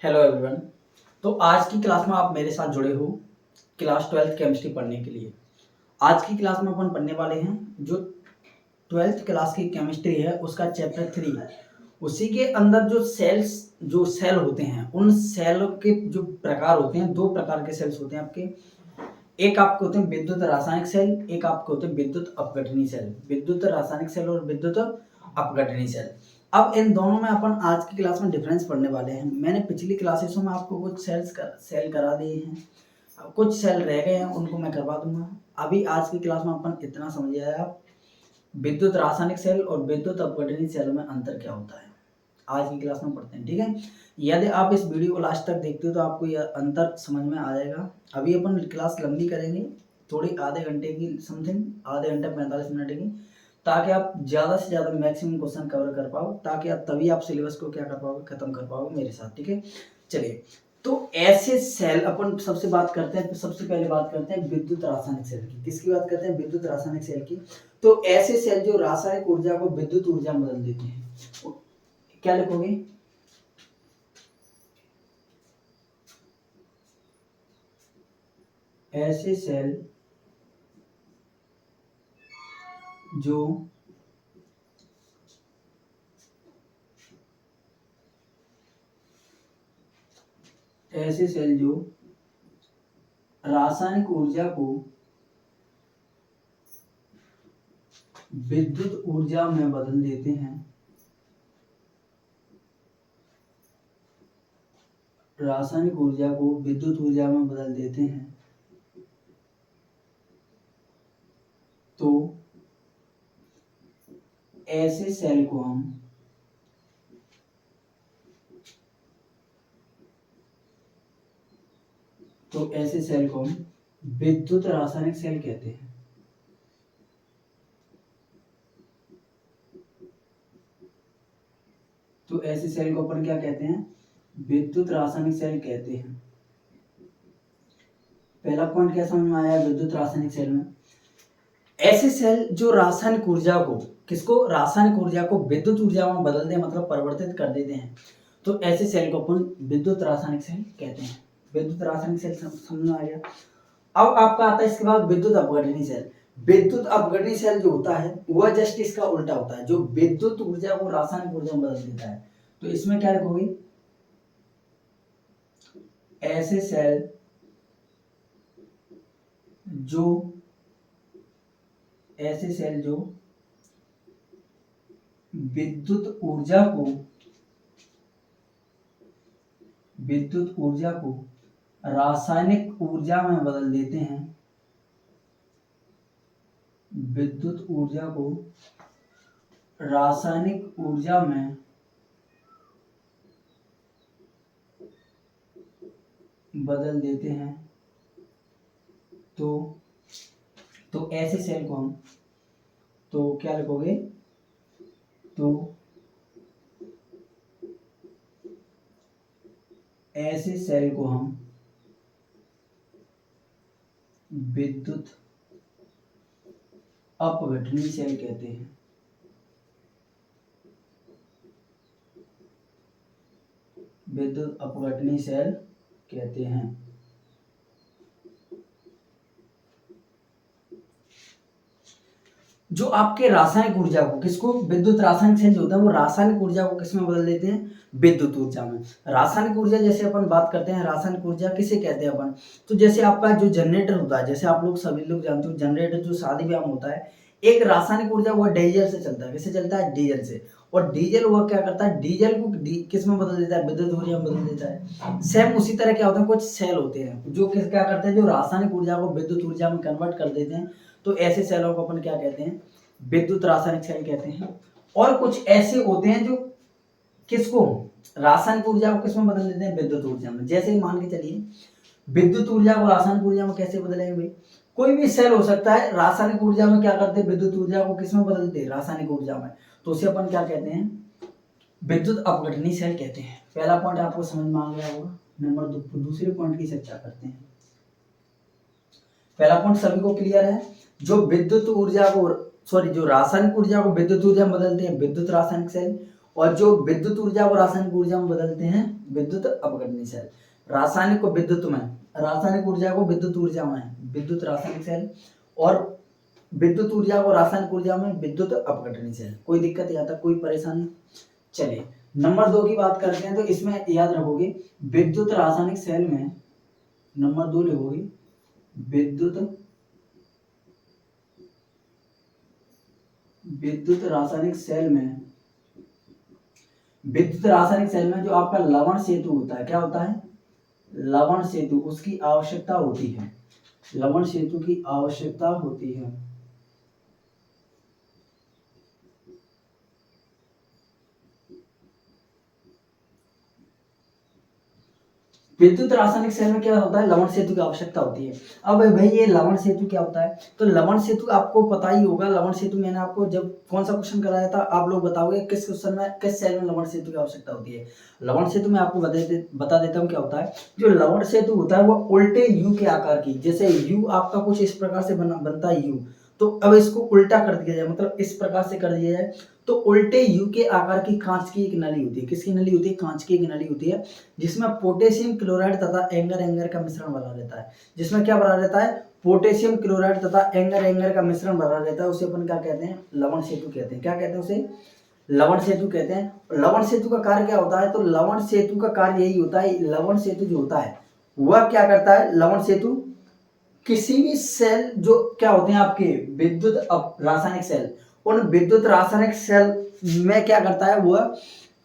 Hello everyone. तो आज की क्लास में आप मेरे साथ जुड़े हो क्लास 12th केमिस्ट्री पढ़ने के लिए। आज की क्लास में अपन पढ़ने वाले हैं जो 12th क्लास की केमिस्ट्री है उसका चैप्टर 3 है। उसी के अंदर जो सेल होते हैं उन सेल के जो प्रकार होते हैं, दो प्रकार के सेल्स होते हैं आपके। एक आपके होते हैं विद्युत रासायनिक सेल, एक आपके होते हैं विद्युत अपघटनी सेल। विद्युत रासायनिक सेल और विद्युत अपघटनी सेल। अब इन दोनों में अपन आज की क्लास में डिफरेंस पढ़ने वाले हैं। मैंने पिछली क्लासेसों में आपको कुछ सेल करा दिए हैं, कुछ सेल रह गए हैं, उनको मैं करवा दूंगा। अभी आज की क्लास में अपन इतना समझ आया विद्युत रासायनिक सेल और विद्युत अपघटनी सेल में अंतर क्या होता है। आज की क्लास में पढ़ते हैं, ठीक है। यदि आप इस वीडियो को लास्ट तक देखते हो तो आपको यह अंतर समझ में आ जाएगा। अभी अपन क्लास लंबी करेंगे, थोड़ी आधे घंटे की समथिंग, आधे घंटे 45 मिनट की, ताकि आप ज़्यादा से ज़्यादा मैक्सिमम क्वेश्चन कवर कर पाओ, ताकि आप तभी आप सिलेबस को क्या कर पाओगे, खत्म कर पाओगे मेरे साथ, ठीक है। चलिए, तो ऐसे सेल अपन सबसे बात करते हैं। सबसे पहले बात करते हैं विद्युत रासायनिक सेल की। किसकी बात करते हैं? विद्युत रासायनिक सेल की। तो ऐसे सेल जो रासायनिक ऊर्जा को विद्युत ऊर्जा में बदल देते हैं, क्या लिखोगे? ऐसे सेल जो रासायनिक ऊर्जा को विद्युत ऊर्जा में बदल देते हैं, रासायनिक ऊर्जा को विद्युत ऊर्जा में बदल देते हैं, तो ऐसे सेल को हम विद्युत रासायनिक सेल कहते हैं। तो ऐसे सेल को अपन क्या कहते हैं? विद्युत रासायनिक सेल कहते हैं। पहला पॉइंट क्या समझ में आया विद्युत रासायनिक सेल में? ऐसे सेल जो रासायनिक ऊर्जा को, रासायनिक ऊर्जा को विद्युत ऊर्जा में बदल दे, मतलब परिवर्तित कर देते हैं, तो ऐसे सेल को अपन विद्युत रासायनिक सेल कहते हैं। विद्युत रासायनिक सेल समझ में आ गया। अब आपका आता है इसके बाद विद्युत अपघटनी सेल। विद्युत अपघटनी सेल जो होता है वह जस्ट इसका उल्टा होता है, जो विद्युत ऊर्जा को रासायनिक ऊर्जा में बदल देता है। तो इसमें क्या लिखोगे? ऐसे सेल जो विद्युत ऊर्जा को रासायनिक ऊर्जा में बदल देते हैं, विद्युत ऊर्जा को रासायनिक ऊर्जा में बदल देते हैं, तो ऐसे सेल को हम, तो क्या लिखोगे? तो ऐसे सेल को हम विद्युत अपघटनी सेल कहते हैं। विद्युत अपघटनी सेल कहते हैं। जो आपके रासायनिक ऊर्जा को, किसको? विद्युत रासायनिक सेल जो होता है वो रासायनिक ऊर्जा को किसमें बदल देते हैं? विद्युत ऊर्जा में। रासायनिक ऊर्जा जैसे अपन बात करते हैं, रासायनिक ऊर्जा किसे कहते हैं अपन? तो जैसे आपका जो जनरेटर होता है, जैसे आप लोग सभी लोग जानते हो, जनरेटर जो शादी ब्याह में होता है, एक रासायनिक ऊर्जा वो डीजल से चलता है। किससे चलता है? डीजल से। और डीजल वो क्या करता है? डीजल को किस में बदल देता है? विद्युत ऊर्जा में बदल देता है। सेम उसी तरह क्या होता है, कुछ सेल होते हैं जो क्या करते हैं, जो रासायनिक ऊर्जा को विद्युत ऊर्जा में कन्वर्ट कर देते हैं। तो ऐसे सेलों को अपन क्या कहते हैं? विद्युत रासायनिक सेल कहते हैं। और कुछ ऐसे होते हैं जो किसको, रासायनिक ऊर्जा को किसमें बदल देते हैं? विद्युत ऊर्जा में। जैसे ही मान के चलिए, विद्युत ऊर्जा को रासायनिक ऊर्जा में कैसे बदलेंगे भाई? कोई भी सेल हो सकता है, रासायनिक ऊर्जा में क्या करते हैं? विद्युत ऊर्जा को किसमें बदलते हैं? रासायनिक ऊर्जा में। तो उसे अपन क्या कहते हैं? विद्युत अपघटनी सेल कहते हैं। पहला पॉइंट आपको समझ में आ गया होगा। नंबर दूसरे पॉइंट की चर्चा करते हैं। पहला पॉइंट सभी को क्लियर है? जो रासायनिक ऊर्जा को विद्युत ऊर्जा में बदलते हैं, विद्युत रासायनिक सेल। और जो विद्युत ऊर्जा को रासायनिक ऊर्जा में बदलते हैं विद्युत अपघटनीय सेल। रासायनिक को विद्युत में, रासायनिक ऊर्जा को विद्युत ऊर्जा में विद्युत रासायनिक सेल, और विद्युत ऊर्जा को रासायनिक ऊर्जा में विद्युत अपघटनीय सेल। कोई दिक्कत यहाँ तक, कोई परेशानी? चलिए नंबर 2 की बात करते हैं। तो इसमें याद रखोगे विद्युत रासायनिक सेल में नंबर 2 लिखोगे विद्युत रासायनिक सेल में, विद्युत रासायनिक सेल में जो आपका लवण सेतु होता है, क्या होता है? लवण सेतु, उसकी आवश्यकता होती है, लवण सेतु की आवश्यकता होती है। विद्युत रासायनिक सेल में क्या होता है? लवण सेतु की आवश्यकता होती है। अब भाई ये लवण सेतु क्या होता है? तो लवण सेतु आपको पता ही होगा। लवण सेतु मैंने आपको जब कौन सा क्वेश्चन कराया था, आप लोग बताओगे किस क्वेश्चन में, किस सेल में लवण सेतु की आवश्यकता होती है? लवण सेतु में आपको बता देता हूँ क्या होता है। जो लवण सेतु होता है वो उल्टे यू के आकार की, जैसे यू आपका कुछ इस प्रकार से बनता है यू, तो अब इसको उल्टा कर दिया जाए, मतलब इस प्रकार से कर दिया जाए, तो उल्टे यू के आकार की कांच की एक नली होती है। किसकी नली होती है? कांच की एक नली होती है, जिसमें पोटेशियम क्लोराइड तथा एंगर का मिश्रण भरा रहता है। जिसमें क्या भरा रहता है? पोटेशियम क्लोराइड तथा एंगर का मिश्रण भरा रहता है। उसे अपन क्या कहते हैं? लवण सेतु कहते हैं। क्या कहते हैं उसे? लवण सेतु कहते हैं। लवण सेतु का कार्य क्या होता है? तो लवण सेतु का कार्य यही होता है, लवण सेतु जो होता है वह क्या करता है? लवण सेतु किसी भी सेल जो क्या होते हैं आपके विद्युत रासायनिक सेल, उन विद्युत रासायनिक सेल में क्या करता है? वह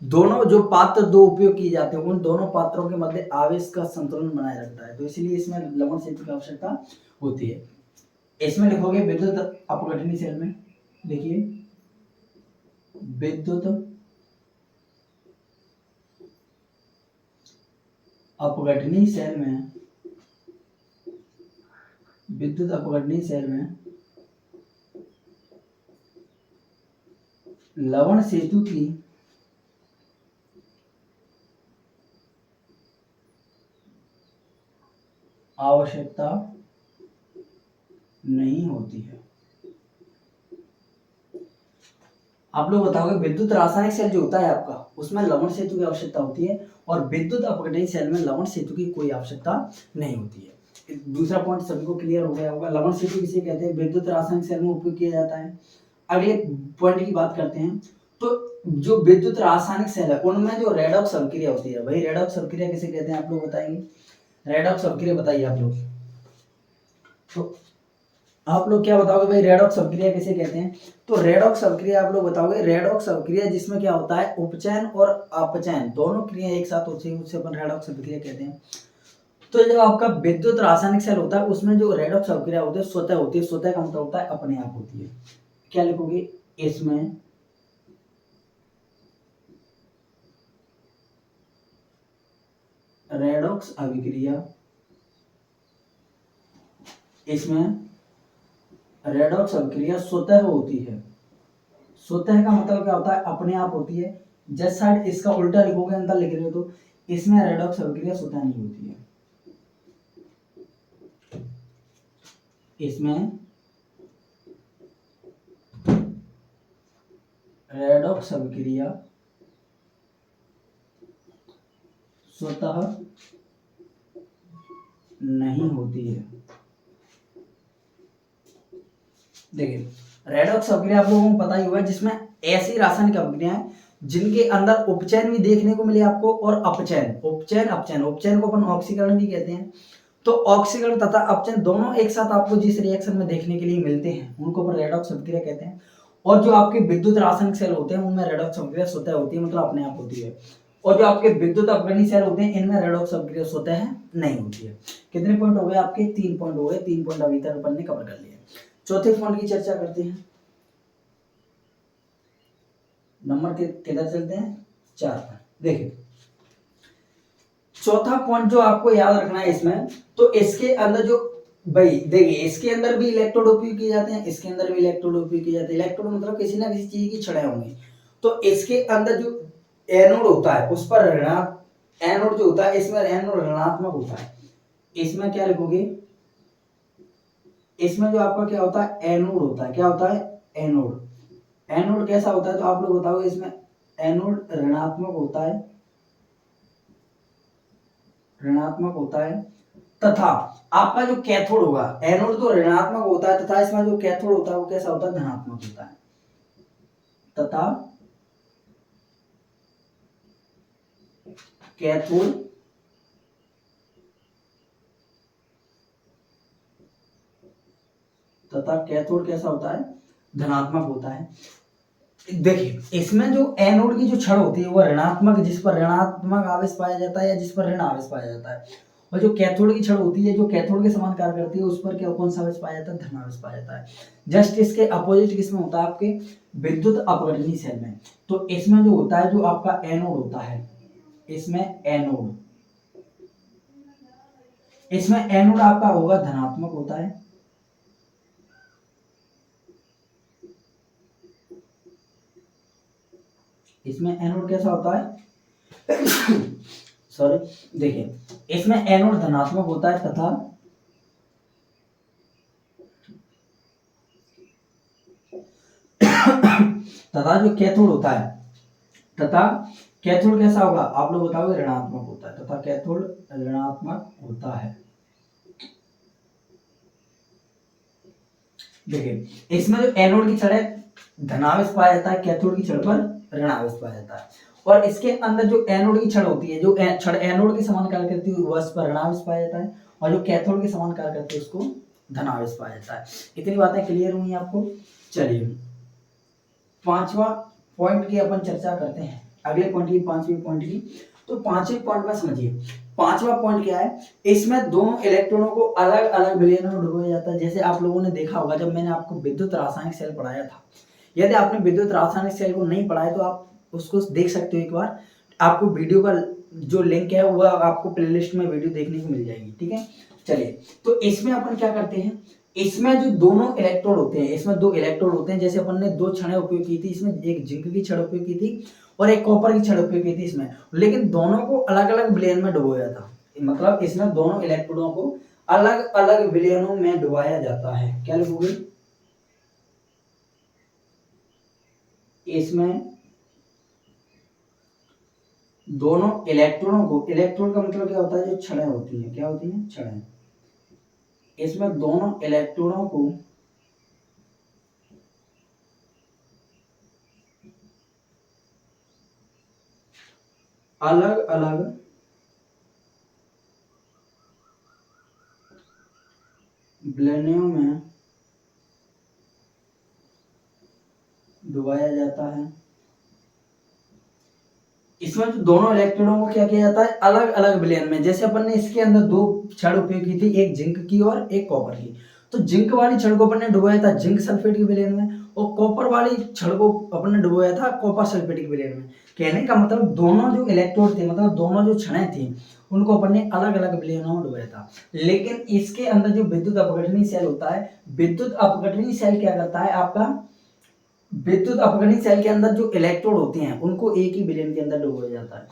दोनों जो पात्र दो उपयोग किए जाते हैं, उन दोनों पात्रों के मध्य आवेश का संतुलन बनाए रखता है। तो इसलिए इसमें लवण सेतु की आवश्यकता होती है। इसमें लिखोगे विद्युत अपघटनीय सेल में, देखिए विद्युत अपघटनीय सेल में, विद्युत अपघटनीय सेल में लवण सेतु की आवश्यकता नहीं होती है। आप लोग बताओगे विद्युत रासायनिक सेल जो होता है आपका, उसमें लवण सेतु की आवश्यकता होती है, और विद्युत अपघटनीय सेल में लवण सेतु की कोई आवश्यकता नहीं होती है। दूसरा पॉइंट सभी को क्लियर हो गया होगा। लवण सेतु किसे कहते हैं? विद्युत रासायनिक सेल में उपयोग किया जाता है। अगले पॉइंट की बात करते हैं। तो जो विद्युत रासायनिक सेल है उनमें जो रेडॉक्स अभिक्रिया होती है, भाई रेडॉक्स अभिक्रिया किसे कहते हैं? आप लोग बताएंगे। रेडॉक्स अभिक्रिया बताइए आप लोग। तो आप लोग क्या बताओगे भाई, रेडॉक्स अभिक्रिया किसे कहते हैं? तो रेडॉक्स अभिक्रिया आप लोग बताओगे, रेडॉक्स अभिक्रिया जिसमें क्या होता है? उपचयन और अपचयन दोनों क्रिया एक साथ होती है, उससे अपन रेडॉक्स अभिक्रिया कहते हैं। तो जब आपका विद्युत रासायनिक सेल होता है उसमें जो रेडॉक्स अभिक्रिया होती है स्वतः होती है। स्वतः का मतलब होता है अपने आप होती है। क्या लिखोगे इसमें? रेडॉक्स अभिक्रिया, इसमें रेडॉक्स अभिक्रिया स्वतः होती है। स्वतः का मतलब क्या होता है? अपने आप होती है। जस्ट साइड इसका उल्टा लिखोगे, अंतर लिख रहे हो, तो इसमें रेडॉक्स अभिक्रिया स्वतः नहीं होती है। इसमें रेडॉक्स अभिक्रिया स्वतः नहीं होती है। देखिए रेडॉक्स अभिक्रिया आप लोगों को पता ही होगा, जिसमें ऐसी रासायनिक अभिक्रियाएं जिनके अंदर उपचयन भी देखने को मिले आपको और अपचयन। उपचयन अपचयन, उपचयन को अपन ऑक्सीकरण भी कहते हैं। तो ऑक्सीकरण तथा अपचयन दोनों एक साथ आपको जिस रिएक्शन में देखने के लिए मिलते हैं उनको अपन रेडॉक्स अभिक्रिया कहते हैं। और जो आपके विद्युत रासायनिक सेल होते हैं उनमें रेडॉक्स अभिक्रिया स्वतः होती है, मतलब अपने आप होती है। और जो आपके विद्युत अपघटनीय सेल होते हैं इनमें रेडॉक्स अभिक्रिया स्वतः नहीं होती है। कितने पॉइंट हो गए आपके? 3 पॉइंट हो गए। 3 पॉइंट अभी तक अपन ने कवर कर लिए। चौथे पॉइंट की चर्चा करते हैं। नंबर के किधर चलते हैं? 4 पर। देखिए चौथा पॉइंट जो आपको याद रखना है इसमें, तो इसके अंदर जो भाई देखिए इसके अंदर भी इलेक्ट्रोड उपयोग किए जाते हैं, इसके अंदर भी इलेक्ट्रोड उपयोग किए जाते हैं। इलेक्ट्रोड मतलब किसी ना किसी चीज की छड़ें होंगी। तो इसके अंदर जो एनोड होता है उस पर एनोड जो होता है इसमें एनोड ऋणात्मक होता है। इसमें क्या लिखोगे? इसमें जो आपका क्या होता है? एनोड होता है। क्या होता है? एनोड। एनोड कैसा होता है? तो आप लोग बताओगे इसमें एनोड ऋणात्मक होता है तथा आपका जो कैथोड होगा, एनोड तो ऋणात्मक होता है तथा इसमें जो कैथोड होता है वो कैसा होता है, धनात्मक होता है तथा कैथोड कैसा होता है, धनात्मक होता है। देखिए इसमें जो एनोड की जो छड़ होती है वो ऋणात्मक, जिस पर ऋणात्मक आवेश पाया जाता है या जिस पर ऋण आवेश पाया जाता है, और जो कैथोड की छड़ होती है जो कैथोड के समान कार्य करती है उस पर क्या कौन सा आवेश पाया जाता है, धन आवेश पाया जाता है। जस्ट इसके अपोजिट किसमें होता है, आपके विद्युत अपघटनी सेल में। तो इसमें जो होता है, जो आपका एनोड होता है, इसमें एनोड आपका होगा धनात्मक होता है, इसमें एनोड कैसा होता है सॉरी, देखिए इसमें एनोड धनात्मक होता है तथा जो कैथोड होता है, तथा कैथोड कैसा होगा, आप लोग बताओगे, ऋणात्मक होता है तथा कैथोड ऋणात्मक होता है। देखिए इसमें जो एनोड की छड़ है धनावेश पाया जाता है, कैथोड की छड़ पर ऋणावेश पाया जाता है। और इसके अंदर जो एनोड की छड़ होती है, जो छड़ एनोड के समान कार्य करती है वह पर ऋणावेश पाया जाता है, और जो कैथोड के समान कार्य करती है उसको धनावेश पाया जाता है। इतनी बातें क्लियर हुई आपको। चलिए पांचवा पॉइंट की अपन चर्चा करते हैं, अगले पॉइंट की, पांचवी पॉइंट की। तो पांचवी पॉइंट में समझिए, पांचवा पॉइंट क्या है, इसमें दोनों इलेक्ट्रॉनों को अलग अलग विलयन में डुबोया जाता है। जैसे आप लोगों ने देखा होगा जब मैंने आपको विद्युत रासायनिक सेल पढ़ाया था, यदि आपने विद्युत रासायनिक सेल को नहीं पढ़ा है तो आप उसको देख सकते हो एक बार, आपको वीडियो का जो लिंक है वह आपको प्लेलिस्ट में वीडियो देखने को मिल जाएगी, ठीक है। चलिए तो इसमें अपन क्या करते हैं, इसमें जो दोनों इलेक्ट्रोड होते हैं, इसमें दो इलेक्ट्रोड होते हैं, जैसे अपन ने दो छड़ें उपयोग की थी, इसमें एक जिंक की छड़ उपयोग की थी और एक कॉपर की छड़ उपयोग की थी इसमें, लेकिन दोनों को अलग अलग विलयन में डुबोया था। मतलब इसमें दोनों इलेक्ट्रोडों को अलग अलग विलयनों में डुबाया जाता है। क्या लिखोगे, इसमें दोनों इलेक्ट्रॉनों को, इलेक्ट्रॉन का मतलब क्या होता है, जो छड़ें होती हैं, क्या होती हैं, छड़ें, इसमें दोनों इलेक्ट्रॉनों को अलग अलग विलयनों में डुबाया जाता है। इसमें जो दोनों इलेक्ट्रॉनों को क्या किया जाता है, अलग अलग विलयन में। जैसे अपन ने इसके अंदर दो छड़ उपयोग की थी, एक जिंक की और एक कॉपर की, तो जिंक वाली छड़ को अपन ने डुबाया था जिंक सल्फेट के विलयन में, और कॉपर वाली छड़ को अपन ने डुबाया था कॉपर सल्फेट के विलयन में। कहने का मतलब दोनों जो इलेक्ट्रोड थे, मतलब दोनों जो छड़ें थी, उनको अपन ने अलग अलग विलयनों में डुबाया था। लेकिन इसके अंदर जो विद्युत अपघटनी सेल होता है, विद्युत अपघटनी सेल क्या करता है, आपका विद्युत अपघटनी सेल के अंदर जो इलेक्ट्रोड होते हैं उनको एक ही विलयन के अंदर डुबोया जाता है।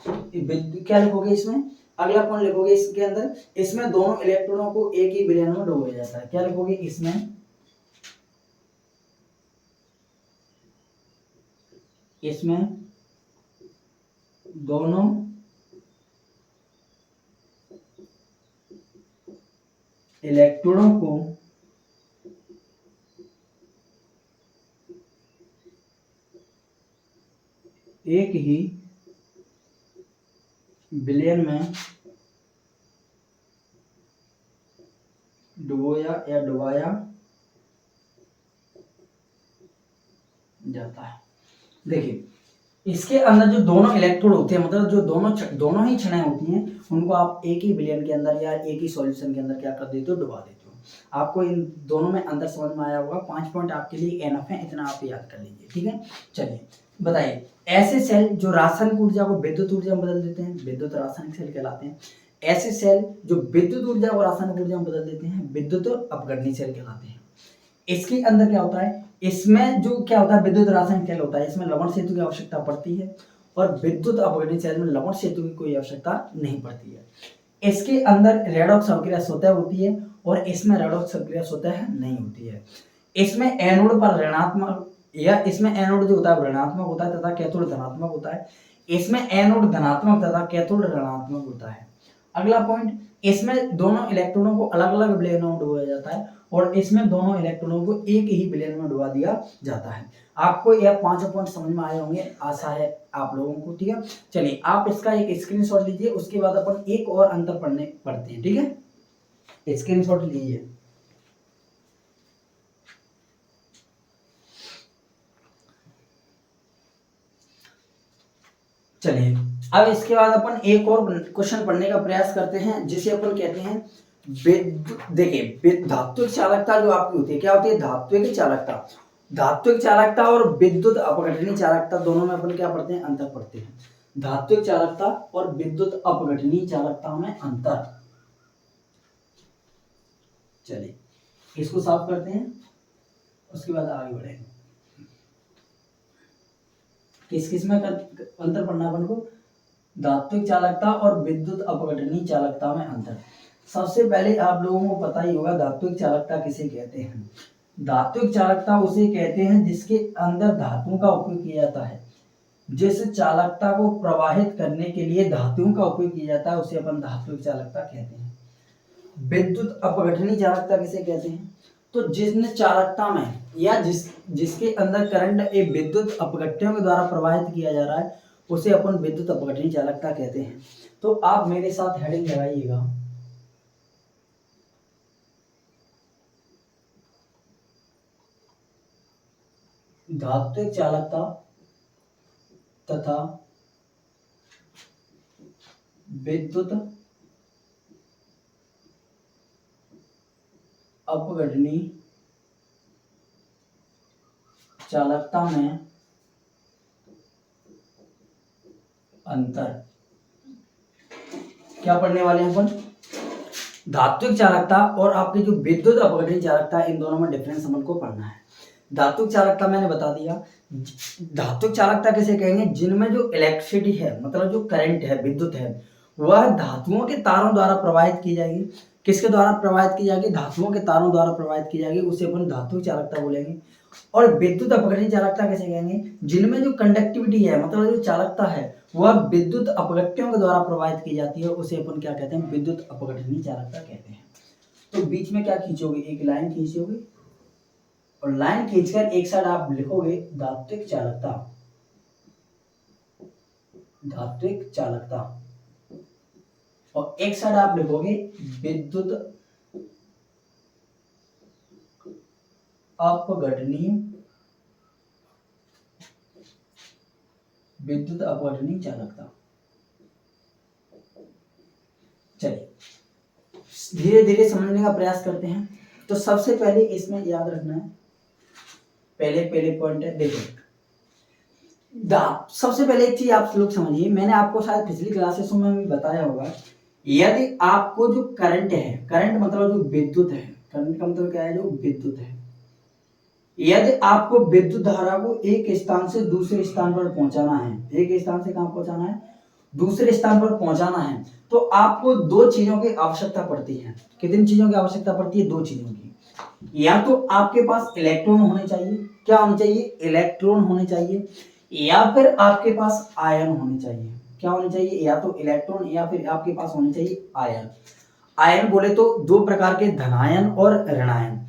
क्या लिखोगे इसमें, अगला पॉइंट लिखोगे इसके अंदर, इसमें दोनों इलेक्ट्रॉनों को एक ही विलयन में डुबोया जाता है। क्या लिखोगे, इसमें दोनों इलेक्ट्रॉनों को एक ही विलयन में डुबोया या डुबाया जाता है। देखिए इसके अंदर जो दोनों इलेक्ट्रोड होते हैं, मतलब जो दोनों ही छड़ें होती हैं, उनको आप एक ही विलयन के अंदर या एक ही सॉल्यूशन के अंदर क्या कर देते हो, डुबा देते हो। आपको इन दोनों में अंदर समझ में आया होगा। 5 पॉइंट आपके लिए एनफ है, इतना आप याद कर लीजिए, ठीक है। चलिए बताइए, ऐसे सेल जो रासायनिक ऊर्जा को विद्युत ऊर्जा में बदल देते हैं, विद्युत रासायनिक सेल कहलाते हैं। ऐसे सेल जो विद्युत ऊर्जा को रासायनिक ऊर्जा में बदल देते हैं, विद्युत अपघटनी सेल कहलाते हैं। इसके अंदर क्या होता है, इसमें जो क्या होता है, विद्युत रासायनिक सेल होता है, इसमें लवण सेतु की आवश्यकता पड़ती है, और विद्युत अपघटनी सेल में लवण सेतु की कोई आवश्यकता नहीं पड़ती है। इसके अंदर रेडॉक्स अभिक्रिया स्वतः होती है और इसमें रेडॉक्स अभिक्रिया स्वतः नहीं होती है। इसमें एनोड पर ऋणात्मक या इसमें एनोड जो होता है ऋणात्मक होता है तथा कैथोड धनात्मक होता है। इसमें एनोड धनात्मक तथा कैथोड ऋणात्मक होता है। अगला पॉइंट, इसमें दोनों इलेक्ट्रॉनों को अलग अलग विलयन में डुबाया जाता है और इसमें दोनों इलेक्ट्रॉनों को एक ही विलयन में डुबा दिया जाता है। आपको यह पांचों पॉइंट समझ में आए होंगे, आशा है आप लोगों को। ठीक है, चलिए आप इसका एक स्क्रीनशॉट लीजिए, उसके बाद अपन एक और अंतर पढ़ते हैं। ठीक है, स्क्रीनशॉट लीजिए। चलिए अब इसके बाद अपन एक और क्वेश्चन पढ़ने का प्रयास करते हैं, जिसे अपन कहते हैं देखिए धात्विक चालकता जो आपकी होती है, क्या होती है? धात्विक चालकता। धात्विक चालकता और विद्युत अपघटनीय चालकता दोनों में अपन क्या पढ़ते हैं? अंतर पढ़ते हैं। धात्विक चालकता और विद्युत अपघटनीय चालकता में अंतर। चलिए इसको साफ करते हैं, उसके बाद आगे बढ़ेंगे। किस किस में अंतर पढ़ना अपन को? धात्विक चालकता और विद्युत अपघटनीय चालकता में अंतर। सबसे पहले आप लोगों को पता ही होगा धात्विक चालकता किसे कहते हैं। धात्विक चालकता उसे कहते हैं जिसके अंदर धातुओं का उपयोग किया जाता है। जिस चालकता को प्रवाहित करने के लिए धातुओं का उपयोग किया जाता है उसे अपन धात्विक चालकता कहते हैं। विद्युत अपघटनीय चालकता किसे कहते हैं? तो जिस चालकता में या जिसके अंदर करंट एक विद्युत अपघट्यों के द्वारा प्रवाहित किया जा रहा है उसे अपन विद्युत अपघटनीय चालकता कहते हैं। तो आप मेरे साथ हेडिंग लगाइएगा, धात्विक चालकता तथा विद्युत अपघटनीय चालकता में अंतर। क्या पढ़ने वाले हैं अपन? धात्विक चालकता और आपकी जो विद्युत अपघटनीय चालकता है, इन दोनों में डिफरेंस अपन को पढ़ना है। धात्विक चालकता मैंने बता दिया। धात्विक चालकता किसे कहेंगे? जिनमें जो इलेक्ट्रिसिटी है, मतलब जो करंट है, विद्युत है, वह धातुओं के तारों द्वारा प्रवाहित की जाएगी। किसके द्वारा प्रवाहित की जाएगी? धातुओं के तारों द्वारा प्रवाहित की जाएगी, उसे अपन धात्विक चालकता बोलेंगे। और विद्युत अपघटनीय चालकता कैसे कहेंगे? जिनमें जो कंडक्टिविटी है, मतलब जो चालकता है, वह विद्युत अपघट्यों के द्वारा प्रवाहित की जाती है, उसे अपन क्या कहते हैं? विद्युत अपघटनीय चालकता कहते हैं। तो बीच में क्या खींचोगे? एक लाइन खींचोगे और लाइन खींचकर एक साइड आप लिखोगे धात्विक चालकता, धात्विक चालकता, और एक साइड आप लिखोगे विद्युत अपघटनीय, विद्युत अपघटनीय चालकता। चलिए धीरे धीरे समझने का प्रयास करते हैं। तो सबसे पहले इसमें याद रखना है, पहले पॉइंट है, देखो सबसे पहले एक चीज आप लोग समझिए, मैंने आपको शायद पिछली क्लासेस में भी बताया होगा, यदि आपको जो करंट है, करंट मतलब जो विद्युत है, करंट का मतलब क्या है? जो विद्युत है। यदि आपको विद्युत धारा को एक स्थान से दूसरे स्थान पर पहुंचाना है, एक स्थान से कहां पहुंचाना है? दूसरे स्थान पर पहुंचाना है, तो आपको दो चीजों की आवश्यकता पड़ती है। कितनी चीजों की आवश्यकता पड़ती है? दो चीजों की। या तो आपके पास इलेक्ट्रॉन होने चाहिए, क्या होने चाहिए? इलेक्ट्रॉन होने चाहिए, या फिर आपके पास आयन होने चाहिए। क्या होने चाहिए? या तो इलेक्ट्रॉन या फिर आपके पास होने चाहिए आयन। आयन बोले तो दो प्रकार के, धनायन और ऋणायन।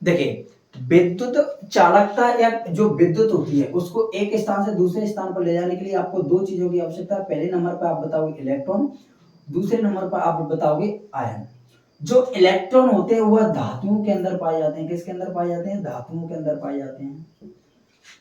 देखिए विद्युत चालकता या जो विद्युत होती है उसको एक स्थान से दूसरे स्थान पर ले जाने के लिए आपको दो चीजों की आवश्यकता है। पहले नंबर पर आप बताओगे इलेक्ट्रॉन, दूसरे नंबर पर आप बताओगे आयन। जो इलेक्ट्रॉन होते हैं वह धातुओं के अंदर पाए जाते हैं। किसके अंदर पाए जाते हैं? धातुओं के अंदर पाए जाते हैं।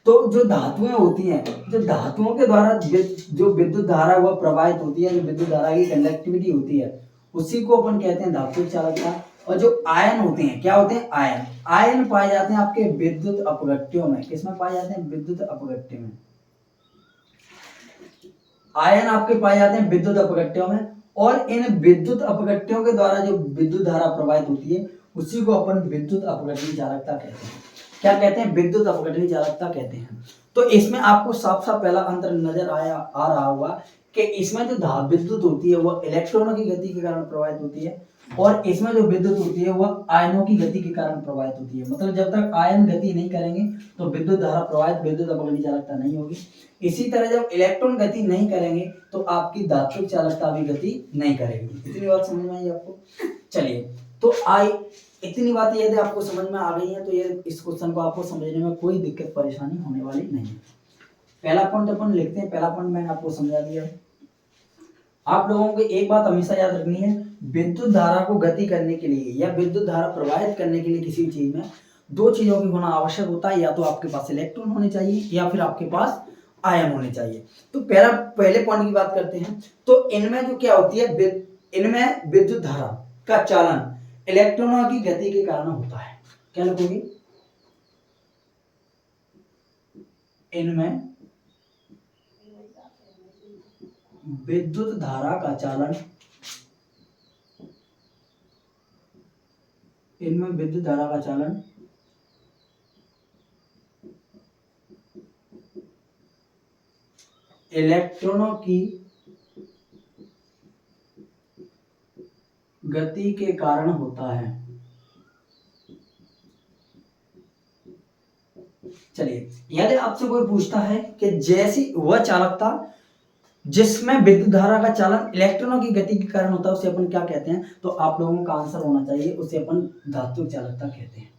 तो जो धातुएं होती हैं, जो धातुओं के द्वारा जो विद्युत धारा वह प्रवाहित होती है, जो विद्युत धारा की कंडक्टिविटी होती है, उसी को अपन कहते हैं धात्विक चालकता। और जो आयन होते हैं, क्या होते हैं? आयन। आयन पाए जाते हैं आपके विद्युत अपघट्यों में। किसमें पाए जाते हैं? विद्युत अपघट्य में। आयन आपके पाए जाते हैं विद्युत अपघट्यों में, और इन विद्युत अपघट्यों के द्वारा जो विद्युत धारा प्रवाहित होती है उसी को अपन विद्युत अपघटनीय चालकता कहते हैं। क्या कहते हैं? विद्युत अपघटनीय चालकता कहते हैं। तो इसमें आपको साफ साफ पहला अंतर नजर आ रहा होगा कि इसमें जो विद्युत होती है वह इलेक्ट्रॉनों की गति के कारण प्रवाहित होती है, और इसमें जो विद्युत होती है वह आयनों की गति के कारण प्रवाहित होती है। मतलब जब तक आयन गति नहीं करेंगे तो विद्युत धारा प्रवाहित, विद्युत अपघटनीय चालकता नहीं होगी। इसी तरह जब इलेक्ट्रॉन गति नहीं करेंगे तो आपकी धात्विक चालकता भी गति नहीं करेगी। इतनी बात समझ में आई आपको? चलिए, तो इतनी बातें यदि आपको समझ में आ गई है तो ये इस क्वेश्चन को आपको समझने में कोई दिक्कत परेशानी होने वाली नहीं है। पहला पॉइंट अपन लिखते हैं। पहला पॉइंट मैंने आपको समझा दिया है। आप लोगों को एक बात हमेशा याद रखनी है, विद्युत धारा को गति करने के लिए या विद्युत धारा प्रवाहित करने के लिए किसी चीज में दो चीजों की होना आवश्यक होता है। या तो आपके पास इलेक्ट्रॉन होने चाहिए या फिर आपके पास आयन होने चाहिए। तो पहले पॉइंट की बात करते हैं। तो इनमें जो क्या होती है, इनमें विद्युत धारा का चालन इलेक्ट्रॉनों की गति के कारण होता है। क्या लिखोगे? इनमें विद्युत धारा का चालन, इनमें विद्युत धारा का चालन इलेक्ट्रॉनों की गति के कारण होता है। चलिए, यदि आपसे कोई पूछता है कि जैसी वह चालकता जिसमें विद्युत धारा का चालन इलेक्ट्रॉनों की गति के कारण होता है उसे अपन क्या कहते हैं? तो आप लोगों का आंसर होना चाहिए, उसे अपन धात्विक चालकता कहते हैं।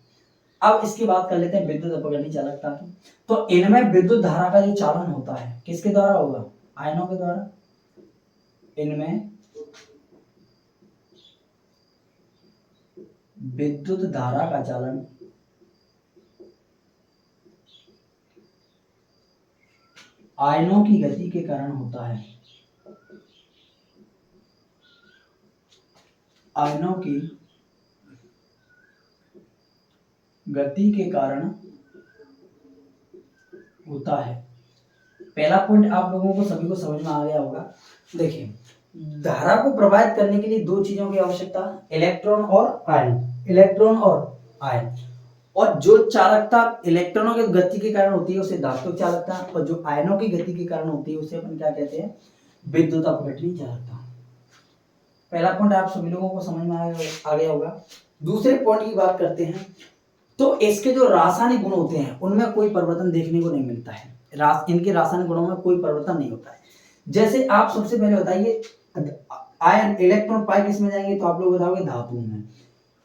अब इसकी बात कर लेते हैं विद्युत अपघटनीय चालकता की। तो इनमें विद्युत धारा का जो चालन होता है किसके द्वारा होगा? आयनों के द्वारा। इनमें विद्युत धारा का चालन आयनों की गति के कारण होता है। आयनों की गति के कारण होता है। पहला पॉइंट आप लोगों को सभी को समझ में आ गया होगा। देखिए, धारा को प्रवाहित करने के लिए दो चीजों की आवश्यकता, इलेक्ट्रॉन और आयन। इलेक्ट्रॉन और आयन। और जो चालकता इलेक्ट्रॉनों की गति के कारण होती है उसे धात्विक चालकता, और जो आयनों की गति के कारण होती है उसे अपन क्या कहते हैं? विद्युत अपघटनीय चालकता। पहला पॉइंट आप सभी लोगों को समझ में आ गया होगा। दूसरे पॉइंट की बात करते हैं। तो इसके जो रासायनिक गुण होते हैं उनमें कोई परिवर्तन देखने को नहीं मिलता है। इनके रासायनिक गुणों में कोई परिवर्तन नहीं होता है। जैसे आप सबसे पहले बताइए, आयन इलेक्ट्रॉन पाई किस में जाएंगे? तो आप लोग बताओगे धातु में।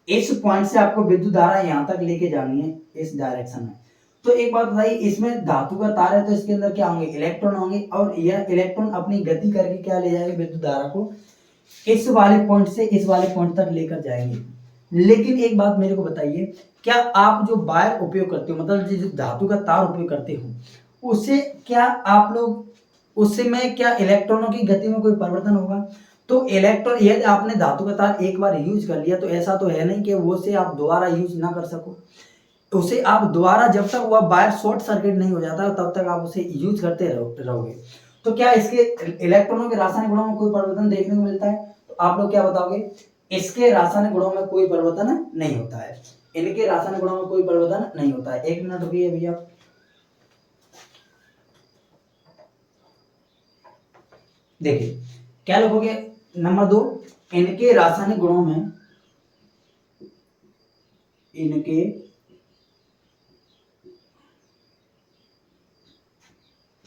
इस पॉइंट से आपको विद्युत धारा यहां तक लेके जानी है इस डायरेक्शन में। तो एक बात बताइए, इसमें धातु का तार है तो इसके अंदर क्या होंगे? इलेक्ट्रॉन होंगे, और यह इलेक्ट्रॉन अपनी गति करके क्या ले जाएंगे? विद्युत धारा को इस वाले पॉइंट से इस वाले पॉइंट तक लेकर जाएंगे। लेकिन एक बात मेरे को बताइए, क्या आप जो वायर उपयोग करते हो, मतलब जो धातु का तार उपयोग करते हो, उससे क्या आप लोग उससे में क्या इलेक्ट्रॉनों की गति में कोई परिवर्तन होगा? तो इलेक्ट्रॉन, यदि आपने धातु का तार एक बार यूज कर लिया तो ऐसा तो है नहीं कि वो से आप दोबारा यूज ना कर सको। उसे आप दोबारा, जब तक वह वायर शॉर्ट सर्किट नहीं हो जाता तब तक आप उसे यूज करते रहोगे। तो क्या इसके इलेक्ट्रॉनों के रासायनिक गुणों में कोई परिवर्तन देखने को मिलता है? तो आप लोग क्या बताओगे? इसके रासायनिक गुणों में कोई परिवर्तन नहीं होता है। इनके रासायनिक गुणों में कोई परिवर्तन नहीं होता है। एक मिनट रुकिए भैया। देखिए, क्या लिखोगे? नंबर 2, इनके रासायनिक गुणों में, इनके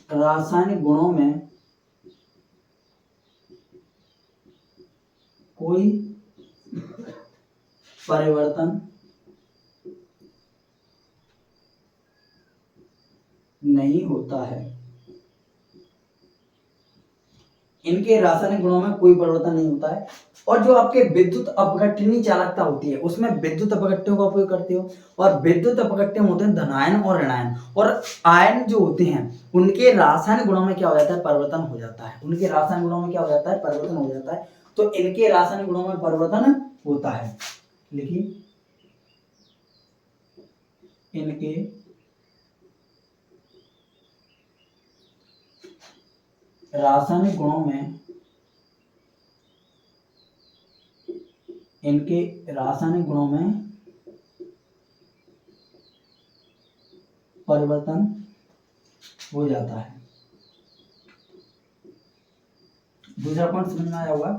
रासायनिक गुणों में कोई परिवर्तन नहीं होता है। इनके रासायनिक गुणों में कोई परिवर्तन नहीं होता है। और जो आपके विद्युत अपघटनीय चालकता होती है उसमें विद्युत अपघट्यों का उपयोग करते हो, और विद्युत अपघट्य होते हैं धनायन और ऋणायन, और आयन जो होते हैं उनके रासायनिक गुणों में क्या हो जाता है? परिवर्तन हो जाता है। उनके रासायनिक गुणों में क्या हो जाता है? परिवर्तन हो जाता है। तो इनके रासायनिक गुणों में परिवर्तन होता है। लिखिए, इनके रासायनिक गुणों में, इनके रासायनिक गुणों में परिवर्तन हो जाता है। दूसरा पॉइंट समझ में आया होगा।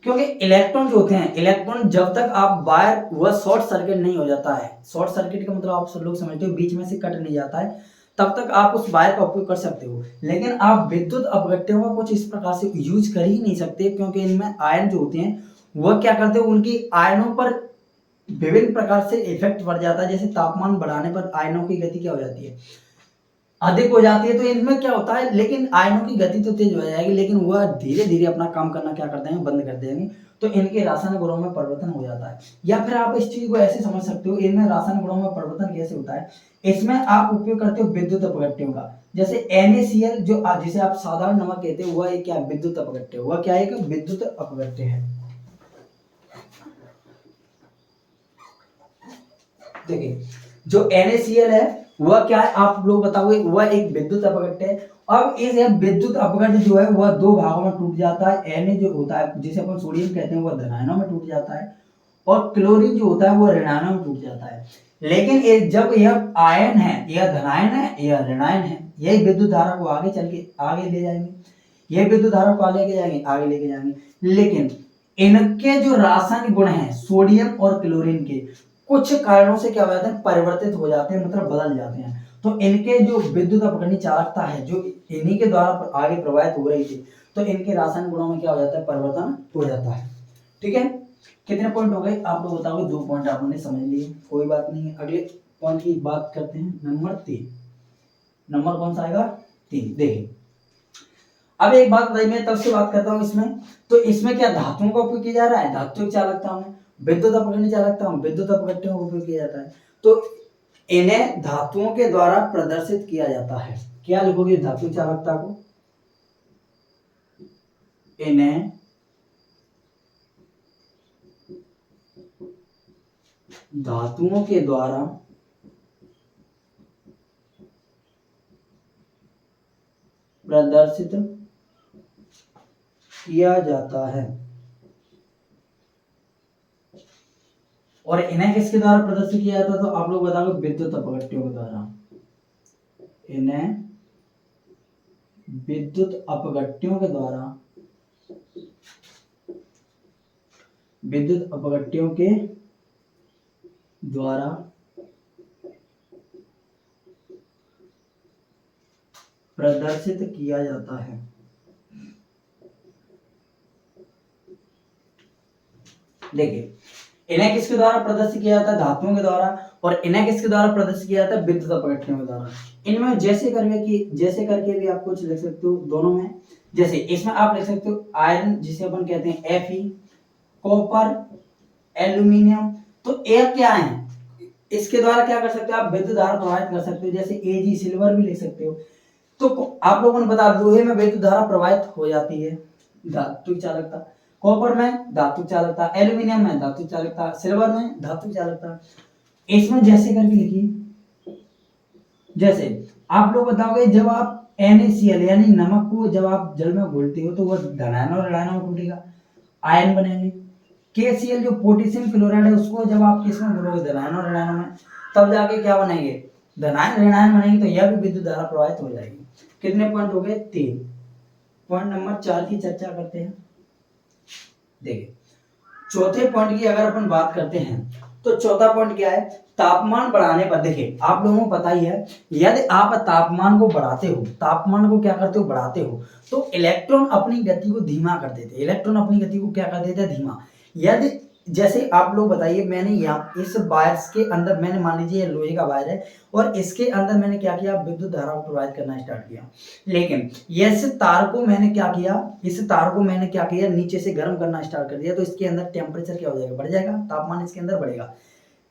क्योंकि इलेक्ट्रॉन जो होते हैं, इलेक्ट्रॉन जब तक आप वायर वह शॉर्ट सर्किट नहीं हो जाता है, शॉर्ट सर्किट का मतलब आप सब लोग समझते हो बीच में से कट नहीं जाता है, तब तक आप उस वायर का उपयोग कर सकते हो। लेकिन आप विद्युत अपघट्यों का कुछ इस प्रकार से यूज कर ही नहीं सकते, क्योंकि इनमें आयन जो होते हैं वह क्या करते हैं, उनकी आयनों पर विभिन्न प्रकार से इफेक्ट पड़ जाता है। जैसे तापमान बढ़ाने पर आयनों की गति क्या हो जाती है, अधिक हो जाती है। तो इनमें क्या होता है, लेकिन आयनों की गति तो तेज हो जाएगी, लेकिन वह धीरे धीरे अपना काम करना क्या करते हैं, बंद कर देंगे। तो इनके रासायनिक गुणों में परिवर्तन हो जाता है। या फिर आप इस चीज को ऐसे समझ सकते हो, इनमें रासायनिक गुणों में परिवर्तन कैसे होता है, इसमें आप उपयोग करते हो विद्युत अपघट्यों का। जैसे NaCl जो जिसे आप साधारण नमक कहते हो, वह एक क्या विद्युत अपघट्य, वह क्या है, एक विद्युत अपघट्य है। देखिए जो NaCl है वह क्या है, आप लोग बताओगे, वह एक विद्युत अपघट्य है। अब इस विद्युत अपघट्य जो है वह दो भागों में टूट जाता है। Na जो होता है जिसे अपन सोडियम कहते हैं, वह धनायनों में टूट जाता है, और क्लोरीन जो होता है वह ऋणायनों में टूट जाता है। लेकिन जब यह आयन है, यह धनायन है, यह ऋणायन है, यही विद्युत धारा को आगे चल के आगे ले जाएंगे, यह विद्युत धारा को आगे लेके जाएंगे। लेकिन इनके जो रासायनिक गुण हैं सोडियम और क्लोरीन के, कुछ कारणों से क्या हो जाते हैं, परिवर्तित हो जाते हैं, मतलब बदल जाते हैं। तो इनके जो विद्युत अपघटनी चालकता है जो इन्हीं के द्वारा आगे प्रवाहित हो रही थी, तो इनके रासायनिक गुणों में क्या हो जाता है, परिवर्तन हो जाता है। ठीक है, कितने पॉइंट हो गए आप लोग बताओगे, 2 पॉइंट आपने समझ लिए, कोई बात नहीं है। अगले पॉइंट की बात करते हैं, नंबर 3। नंबर कौन सा आएगा, 3। देखिए अब एक बात बताइए, मैं तब से बात करता हूँ इसमें, तो इसमें क्या धातुओं का उपयोग किया जा रहा है, धातु चालकता में, विद्युत अपघटनी चालकता में विद्युत अपघट्यों का उपयोग किया जाता है। तो इन्हें धातुओं के द्वारा प्रदर्शित किया जाता है। क्या लिखोगे धातु चालकता को, इन्हें धातुओं के द्वारा प्रदर्शित किया जाता है। और इन्हें किसके द्वारा प्रदर्शित किया जाता है, तो आप लोग बताओगे विद्युत अपघट्यों के द्वारा। इन्हें विद्युत अपघट्यों के द्वारा, विद्युत अपघट्यों के द्वारा प्रदर्शित किया जाता है। देखिए इन्हें किसके द्वारा प्रदर्शित किया जाता है, धातुओं के द्वारा, और इन्हें किसके द्वारा प्रदर्शित किया जाता है, विद्युत अपघट्यों के द्वारा। इनमें जैसे करके भी आप कुछ लिख सकते हो दोनों में। जैसे इसमें आप लिख सकते हो आयरन जिसे अपन कहते हैं Fe, कॉपर, एल्यूमिनियम। तो एक क्या है, इसके द्वारा क्या कर सकते हो आप, विद्युत धारा प्रवाहित कर सकते हो। जैसे Ag सिल्वर भी लिख सकते हो। तो आप लोगों ने बता, लोहे में विद्युत धारा प्रवाहित हो जाती है, धातु चालकता, कॉपर में धातु चालकता, एल्यूमिनियम में धातु चालकता, सिल्वर में धातु चालकता। इसमें जैसे करके लिखिए, जैसे आप लोग बताओगे जब आप NaCl यानी नमक को जब आप जल में घोलते हो तो वह धनायन और ऋणायन में टूटेगा, आयन बनेंगे। KCl जो पोटेशियम क्लोराइड है उसको जब आप किसमें घोलोगे, धनायन और ऋणायन में, तब जाके क्या बनेंगे, धनायन ऋणायन बनेंगे। तो यह भी विद्युत धारा प्रवाहित हो जाएगी। कितने पॉइंट हो गए, 3। पॉइंट नंबर 4 की चर्चा करते हैं। देखिए चौथे पॉइंट की अगर अपन बात करते हैं तो चौथा पॉइंट क्या है, तापमान बढ़ाने पर। देखिए आप लोगों को पता ही है, यदि आप तापमान को बढ़ाते हो, तापमान को क्या करते हो, बढ़ाते हो, तो इलेक्ट्रॉन अपनी गति को धीमा कर देते हैं। इलेक्ट्रॉन अपनी गति को क्या कर देते हैं, धीमा। यदि जैसे आप लोग बताइए, मैंने यहाँ इस वायर्स के अंदर, मैंने मान लीजिए लोहे का वायर है और इसके अंदर मैंने क्या किया, विद्युत धारा को प्रवाहित करना स्टार्ट किया। लेकिन इस तार को मैंने क्या किया, इस तार को मैंने क्या किया, नीचे से गर्म करना स्टार्ट कर दिया। तो इसके अंदर टेम्परेचर क्या हो जाएगा, बढ़ जाएगा, तापमान इसके अंदर बढ़ेगा।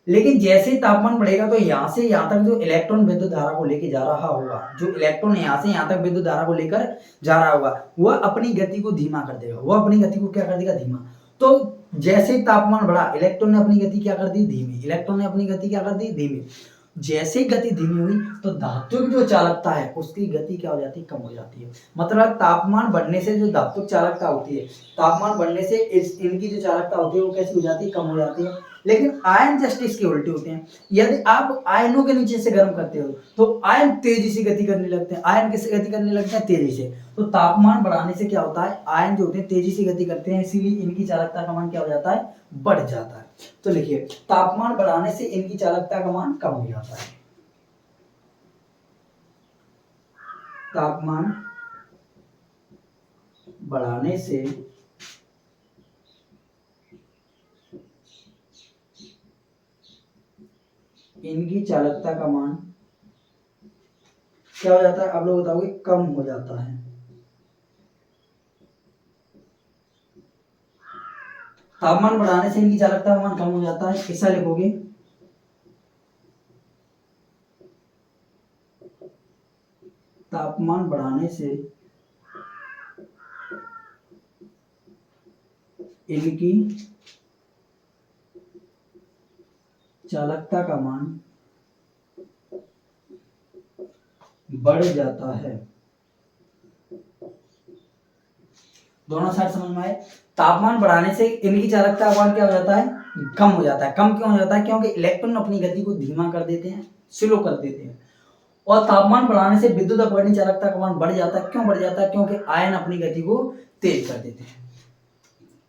लेकिन जैसे ही तापमान बढ़ेगा तो यहाँ से यहाँ तक जो इलेक्ट्रॉन विद्युत धारा को लेकर जा रहा होगा, जो इलेक्ट्रॉन यहाँ से यहाँ तक विद्युत धारा को लेकर जा रहा होगा, वह अपनी गति को धीमा कर देगा। वह अपनी गति को क्या कर देगा, धीमा। तो जैसे ही तापमान बढ़ा, इलेक्ट्रॉन ने अपनी गति क्या कर दी, धीमी। इलेक्ट्रॉन ने अपनी गति क्या कर दी, धीमी। जैसे ही गति धीमी हुई तो धातु की जो चालकता है उसकी गति क्या हो जाती है, कम हो जाती है। मतलब तापमान बढ़ने से जो धातु चालकता होती है, तापमान बढ़ने से इनकी जो चालकता होती है वो कैसी हो जाती है, कम हो जाती है। लेकिन आयन जस्ट इसके उल्टे होते हैं। यदि आप आयनों के नीचे से गर्म करते हो तो आयन तेजी से गति करने लगते हैं। आयन कैसे गति करने लगते हैं, तेजी से। तो तापमान बढ़ाने से क्या होता है, आयन जो होते हैं तेजी से गति करते हैं, इसीलिए इनकी चालकता का मान क्या हो जाता है, बढ़ जाता है। तो लिखिए तापमान बढ़ाने से इनकी चालकता का मान कम हो जाता है। तापमान बढ़ाने से इनकी चालकता का मान क्या हो जाता है, आप लोग बताओगे, कम हो जाता है। तापमान बढ़ाने से इनकी चालकता का मान कम हो जाता है, ऐसा लिखोगे। तापमान बढ़ाने से इनकी चालकता का मान बढ़ जाता है। दोनों साइड समझ में आए। तापमान बढ़ाने से इनकी चालकता का मान क्या हो जाता है, कम हो जाता है। कम क्यों हो जाता है, क्योंकि इलेक्ट्रॉन अपनी गति को धीमा कर देते हैं, स्लो कर देते हैं। और तापमान बढ़ाने से विद्युत अपवर्तनीय चालकता का मान बढ़ जाता है। क्यों बढ़ जाता है, क्योंकि आयन अपनी गति को तेज कर देते हैं।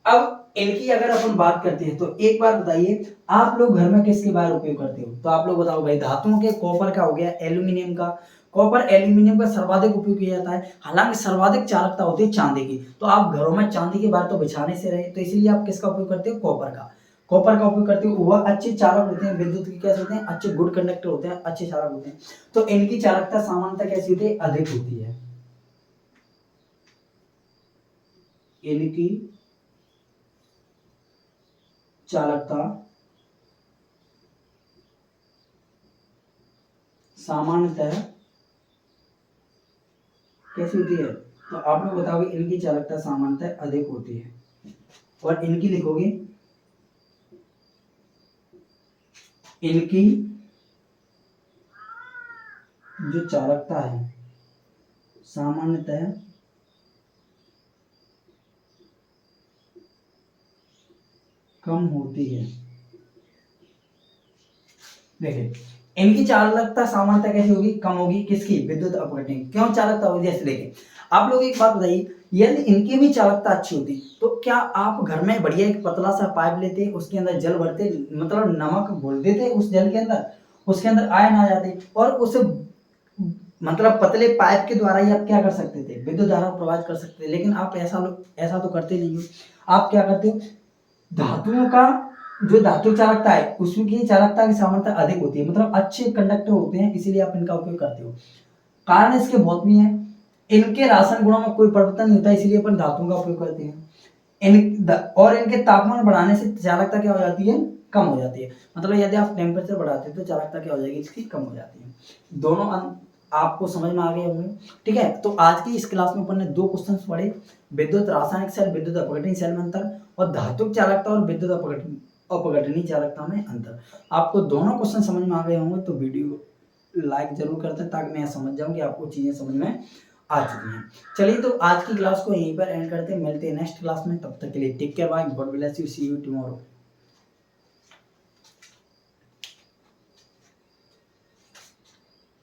अब इनकी अगर अपन बात करते हैं तो एक बार बताइए, आप लोग घर में किसके बार उपयोग करते हो, तो आप लोग बताओ भाई। धातुओं के कॉपर का हो गया, एल्यूमिनियम का। कॉपर एल्यूमिनियम का सर्वाधिक उपयोग किया जाता है। हालांकि सर्वाधिक चालकता होती है चांदी की। तो आप घरों में चांदी के बार तो बिछाने से रहे, तो इसीलिए आप किसका उपयोग करते हो, कॉपर का। कॉपर का उपयोग करते हो, वह अच्छे चालक होते हैं, विद्युत के कैसे होते हैं, अच्छे गुड कंडक्टर होते हैं, अच्छे चालक होते हैं। तो इनकी चालकता सामान्यतः कैसी होती है, अधिक होती है। इनकी चालकता सामान्यतः कैसी होती है, तो आप लोग बताओगे इनकी चालकता सामान्यतः अधिक होती है। और इनकी लिखोगे, इनकी जो चालकता है सामान्यतः कम होती है। देखिए इनकी चालकता सामान्यतः कैसी होगी, कम होगी। किसकी, विद्युत अपघटन। क्यों चालकता होगी, जैसे देखिए आप लोग एक बात बताइए, यदि इनकी भी चालकता अच्छी होती तो क्या आप घर में बढ़िया एक पतला सा पाइप लेते, उसके अंदर जल भरते, मतलब नमक घोल देते उस जल के अंदर, उसके अंदर आयन आ जाते और उस मतलब पतले पाइप के द्वारा ही आप क्या कर सकते थे, विद्युत धारा प्रवाहित कर सकते थे। लेकिन आप ऐसा तो करते नहीं हो। आप क्या करते हो, धातुओं का जो धातु चालकता है उसकी चालकता की सामर्थ्य अधिक होती है, मतलब अच्छे कंडक्टर होते हैं, इसीलिए आप इनका उपयोग करते हो। कारण इसके बहुत भी हैं। इनके रासायनिक गुणों में कोई परिवर्तन नहीं होता, इसलिए अपन धातुओं का उपयोग करते हैं। और इनके तापमान बढ़ाने से चालकता क्या हो जाती है, कम हो जाती है। मतलब यदि आप टेम्परेचर बढ़ाते हैं तो चालकता क्या हो जाएगी, इसकी कम हो जाती है। दोनों आपको समझ में आ गए होंगे। ठीक है, तो आज की इस क्लास में अपन ने 2 क्वेश्चंस पढ़े, विद्युत रासायनिक सेल, विद्युत अपघटनीय सेल में अंतर, और धातुक चालकता और विद्युत अपघटनीय चालकता में अंतर। आपको दोनों क्वेश्चन समझ में आ गए होंगे तो वीडियो लाइक जरूर करते हैं, ताकि मैं समझ जाऊं कि आपको चीजें समझ में आ चुकी हैं। चलिए तो आज की क्लास को यहीं पर एंड करते हैं, मिलते हैं नेक्स्ट क्लास में। तब तक के लिए take care, bye, God bless you, see you tomorrow.